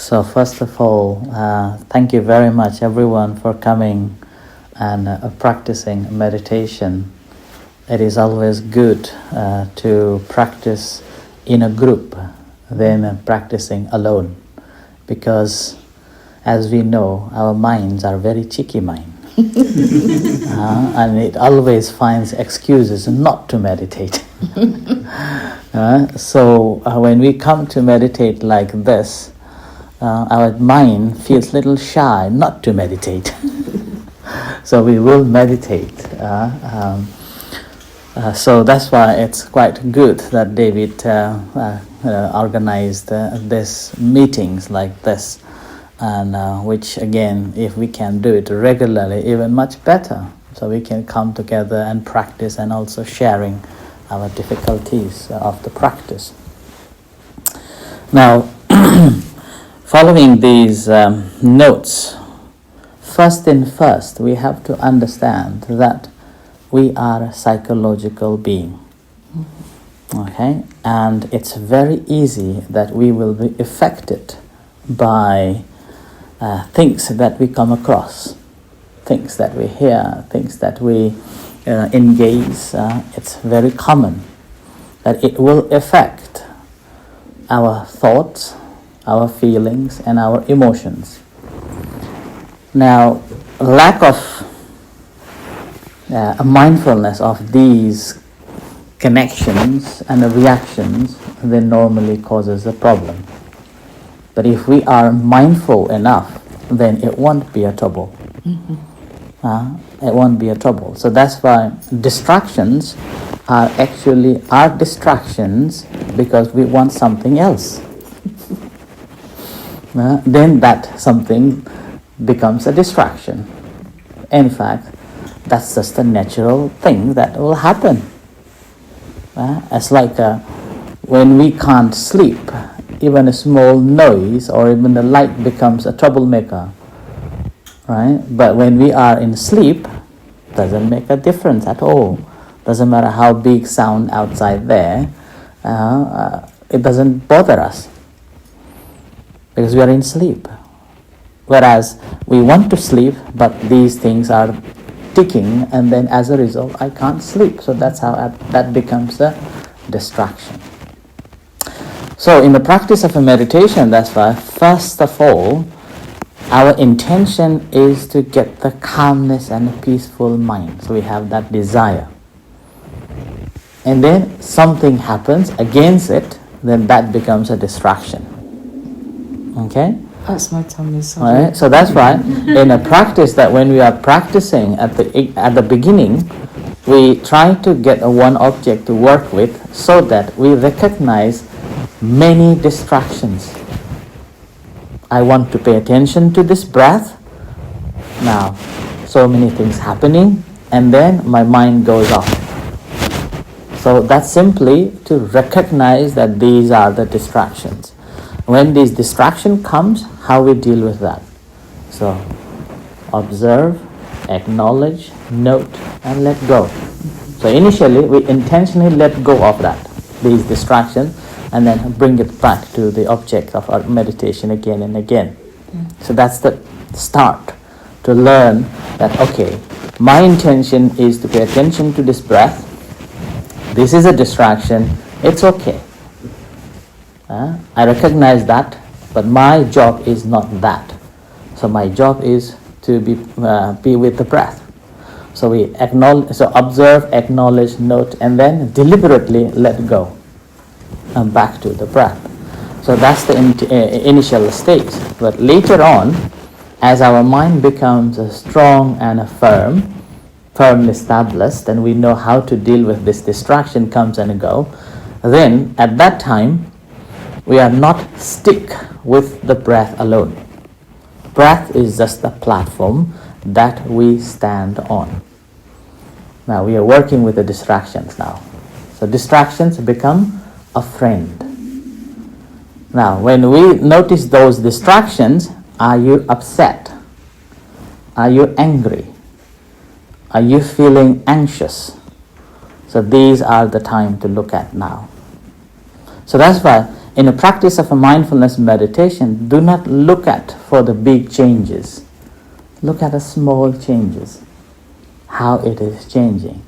So first of all, thank you very much everyone for coming and practicing meditation. It is always good to practice in a group than practicing alone, because as we know, our minds are very cheeky mind. And it always finds excuses not to meditate. So when we come to meditate like this, our mind feels a little shy not to meditate. So we will meditate. So that's why it's quite good that David organized these meetings like this, and which again, if we can do it regularly, even much better. So we can come together and practice, and also sharing our difficulties of the practice. Now, following these notes, first, we have to understand that we are a psychological being. Okay? And it's very easy that we will be affected by things that we come across, things that we hear, things that we engage. It's very common that it will affect our thoughts, our feelings, and our emotions. Now, lack of a mindfulness of these connections and the reactions then normally causes a problem. But if we are mindful enough, then it won't be a trouble. It won't be a trouble. So that's why distractions are actually distractions because we want something else. Then that something becomes a distraction. In fact, that's just a natural thing that will happen. It's like when we can't sleep, even a small noise or even the light becomes a troublemaker, right? But when we are in sleep, doesn't make a difference at all. Doesn't matter how big sound outside there, it doesn't bother us because we are in sleep. Whereas we want to sleep, but these things are ticking, and then as a result I can't sleep. So that's how that becomes a distraction. So in the practice of a meditation, that's why first of all our intention is to get the calmness and a peaceful mind. So we have that desire, and then something happens against it, then that becomes a distraction. Okay? That's my tummy. Right? So that's why in a practice, that when we are practicing at the beginning, we try to get one object to work with so that we recognize many distractions. I want to pay attention to this breath. Now, so many things happening, and then my mind goes off. So that's simply to recognize that these are the distractions. When this distraction comes, how we deal with that? So, observe, acknowledge, note, and let go. So initially, we intentionally let go of these distractions, and then bring it back to the object of our meditation again and again. So that's the start, to learn that, okay, my intention is to pay attention to this breath. This is a distraction. It's okay. I recognize that, but my job is not that. So my job is to be with the breath. So we observe, acknowledge, note, and then deliberately let go, and back to the breath. So that's the initial stage. But later on, as our mind becomes strong and firmly established, and we know how to deal with this distraction comes and go, then at that time we are not stick with the breath alone. Breath is just the platform that we stand on. Now we are working with the distractions now. So distractions become a friend. Now when we notice those distractions, are you upset? Are you angry? Are you feeling anxious? So these are the time to look at now. So that's why in a practice of a mindfulness meditation, do not look at for the big changes. Look at the small changes, how it is changing.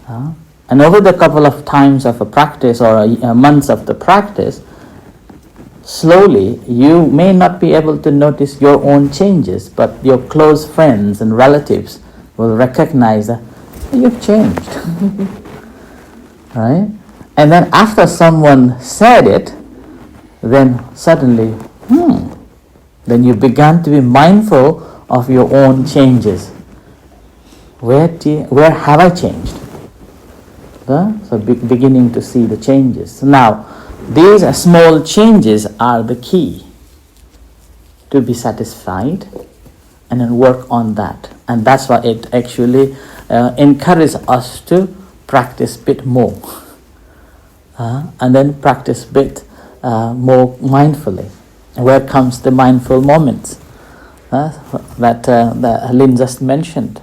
And over the couple of times of a practice or months of the practice, slowly you may not be able to notice your own changes, but your close friends and relatives will recognize that you've changed. Right? And then after someone said it, then suddenly, then you began to be mindful of your own changes. Where have I changed? So beginning to see the changes. Now, these small changes are the key to be satisfied and then work on that. And that's why it actually encourages us to practice a bit more. And then practice a bit more mindfully. Where comes the mindful moments that Lynn just mentioned?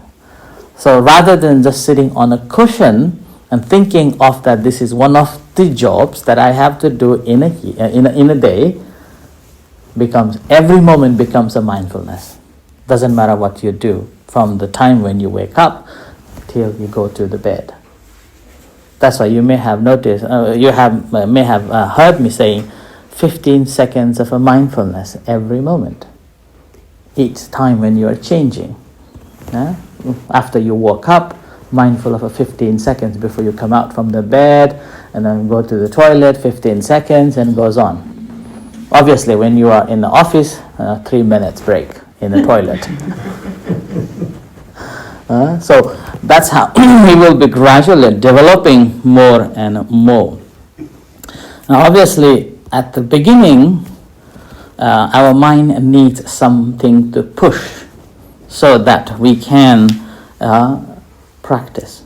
So rather than just sitting on a cushion and thinking of that this is one of the jobs that I have to do in a day, becomes every moment becomes a mindfulness. Doesn't matter what you do from the time when you wake up till you go to the bed. That's why you may have noticed, may have heard me saying 15 seconds of a mindfulness every moment. Each time when you are changing. After you woke up, mindful of a 15 seconds before you come out from the bed, and then go to the toilet, 15 seconds, and goes on. Obviously, when you are in the office, 3 minutes break in the toilet. So that's how we will be gradually developing more and more. Now, obviously, at the beginning, our mind needs something to push so that we can practice.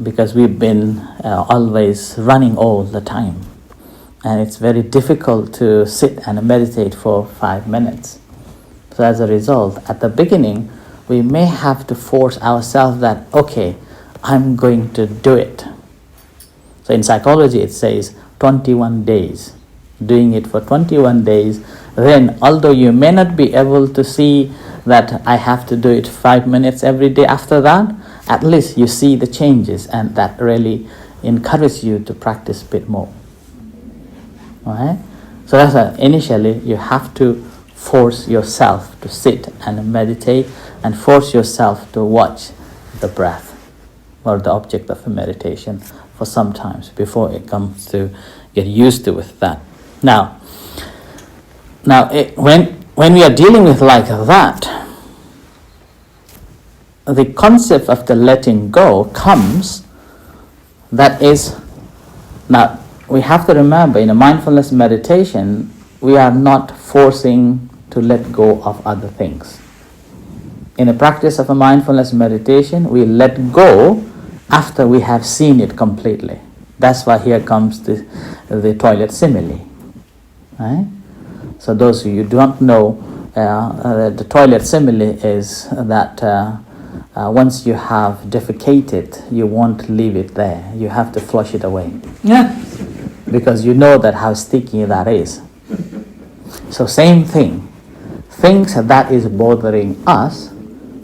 Because we've been always running all the time. And it's very difficult to sit and meditate for 5 minutes. So as a result, at the beginning, we may have to force ourselves that, okay, I'm going to do it. So in psychology it says 21 days. Doing it for 21 days, then although you may not be able to see that I have to do it 5 minutes every day after that, at least you see the changes, and that really encourages you to practice a bit more. Alright? So that's why initially you have to force yourself to sit and meditate, and force yourself to watch the breath or the object of a meditation for some times before it comes to get used to with that. Now when we are dealing with like that, the concept of the letting go comes, that is, now we have to remember in a mindfulness meditation, we are not forcing to let go of other things. In a practice of a mindfulness meditation, we let go after we have seen it completely. That's why here comes the toilet simile. Right? So those of you who do not know, the toilet simile is that once you have defecated, you won't leave it there. You have to flush it away. Yeah. Because you know that how sticky that is. So same thing. Things that is bothering us,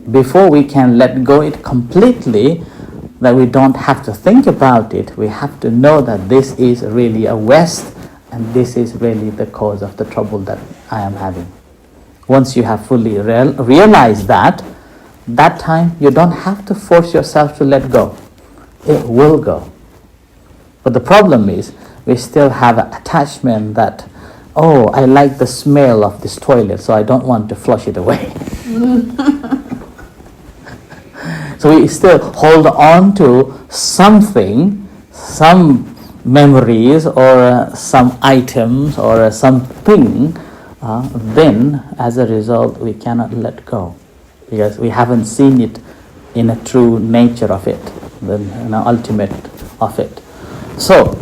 before we can let go it completely, that we don't have to think about it, we have to know that this is really a waste, and this is really the cause of the trouble that I am having. Once you have fully realized that time you don't have to force yourself to let go. It will go. But the problem is, we still have an attachment that, oh, I like the smell of this toilet, so I don't want to flush it away. So we still hold on to something, some memories or some items or something, then as a result we cannot let go, because we haven't seen it in a true nature of it, the ultimate of it. So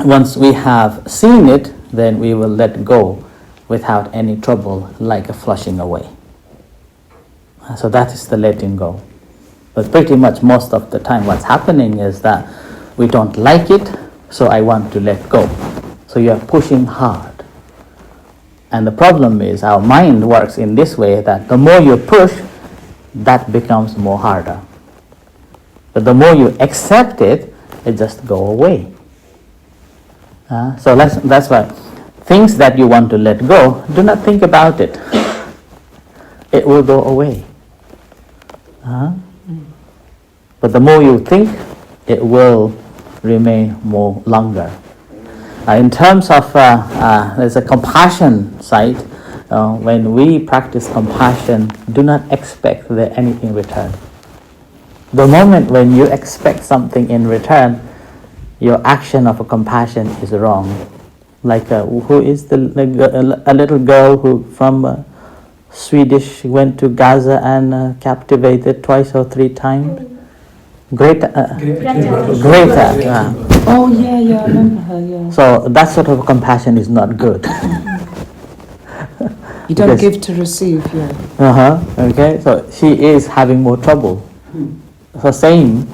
once we have seen it, then we will let go without any trouble, like a flushing away. So that is the letting go. But pretty much most of the time what's happening is that we don't like it, so I want to let go. So you are pushing hard. And the problem is our mind works in this way, that the more you push, that becomes more harder. But the more you accept it, it just go away. So that's why things that you want to let go, do not think about it. It will go away. But the more you think, it will remain more longer. In terms of, there's a compassion side. When we practice compassion, do not expect anything in return. The moment when you expect something in return, your action of a compassion is wrong. Like who is a little girl who from Swedish went to Gaza and captivated 2 or 3 times? Greta. Oh yeah, I remember her. Yeah. So that sort of compassion is not good. You don't give to receive, yeah. Okay, so she is having more trouble. So same,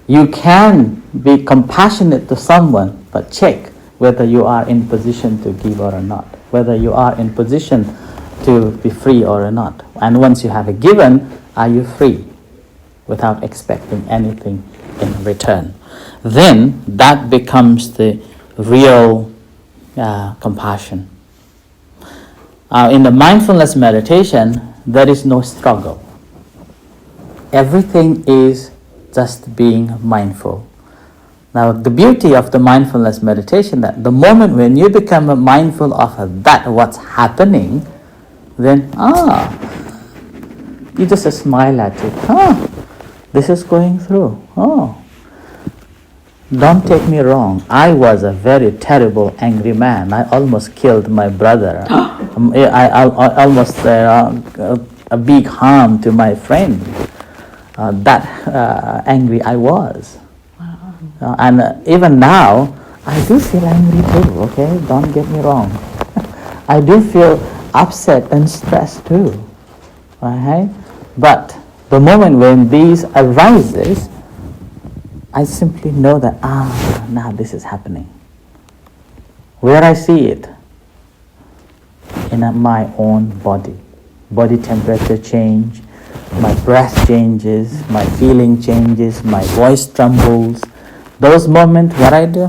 you can be compassionate to someone, but check whether you are in position to give or not, whether you are in position to be free or not. And once you have given, are you free without expecting anything in return? Then that becomes the real compassion. In the mindfulness meditation, there is no struggle. Everything is just being mindful. Now, the beauty of the mindfulness meditation, that the moment when you become mindful of that what's happening, then you just smile at it. This is going through. Don't take me wrong. I was a very terrible, angry man. I almost killed my brother. I almost a big harm to my friend. That angry I was. Wow. And even now, I do feel angry too, okay? Don't get me wrong. I do feel upset and stressed too. Okay? But the moment when these arises, I simply know that, now this is happening. Where I see it? In my own body. Body temperature change, my breath changes, my feeling changes, my voice trembles. Those moments, what I do?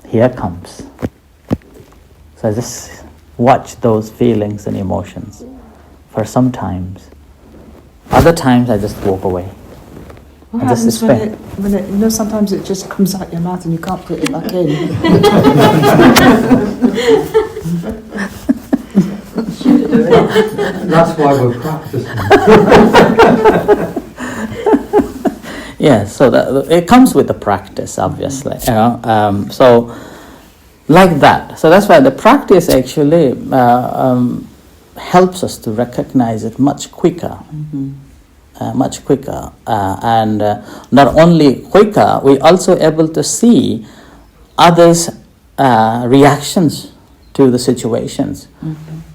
Here comes. So I just watch those feelings and emotions for some times. Other times I just walk away. What happens when it, sometimes it just comes out your mouth and you can't put it back in? That's why we're practicing. Yes, so it comes with the practice, obviously. So like that. So that's why the practice actually helps us to recognize it much quicker. Much quicker, and not only quicker, we also able to see others' reactions to the situations,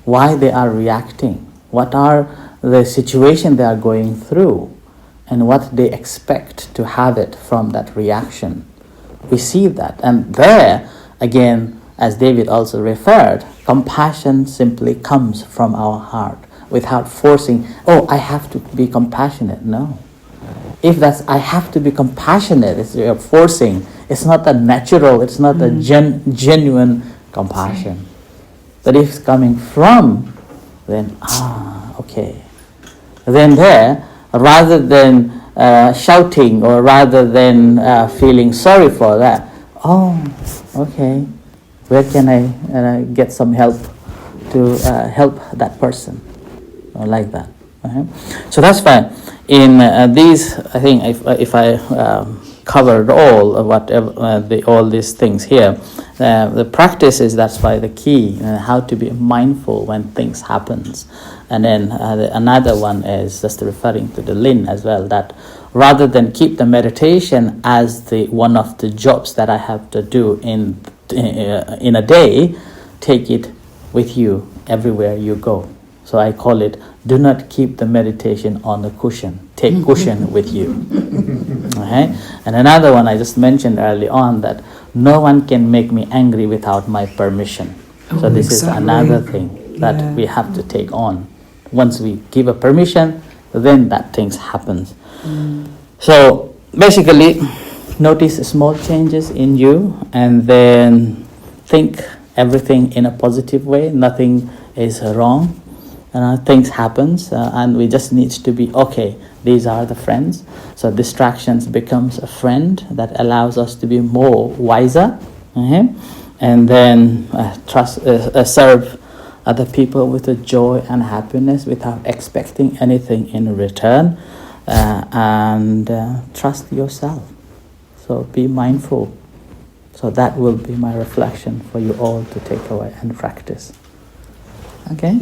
why they are reacting, what are the situation they are going through, and what they expect to have it from that reaction. We see that, and there again, as David also referred, compassion simply comes from our heart, without forcing, I have to be compassionate. No. If that's, I have to be compassionate, it's forcing. It's not a natural, it's not a genuine compassion. But if it's coming from, then, okay. Then there, rather than shouting or rather than feeling sorry for that, okay, where can I get some help to help that person? Like that. So that's fine. In these, I think if I covered all of whatever all these things here, the practice is, that's why the key, how to be mindful when things happens. And then another one is just referring to the Lin as well, that rather than keep the meditation as the one of the jobs that I have to do in a day, take it with you everywhere you go. So I call it, do not keep the meditation on the cushion. Take cushion with you. Okay? And another one I just mentioned early on, that no one can make me angry without my permission. So this is another thing that we have to take on. Once we give a permission, then that things happens. So basically, notice small changes in you, and then think everything in a positive way. Nothing is wrong. Things happens, and we just need to be okay. These are the friends. So distractions becomes a friend that allows us to be more wiser, and then serve other people with a joy and happiness without expecting anything in return, and trust yourself. So be mindful. So that will be my reflection for you all to take away and practice. Okay?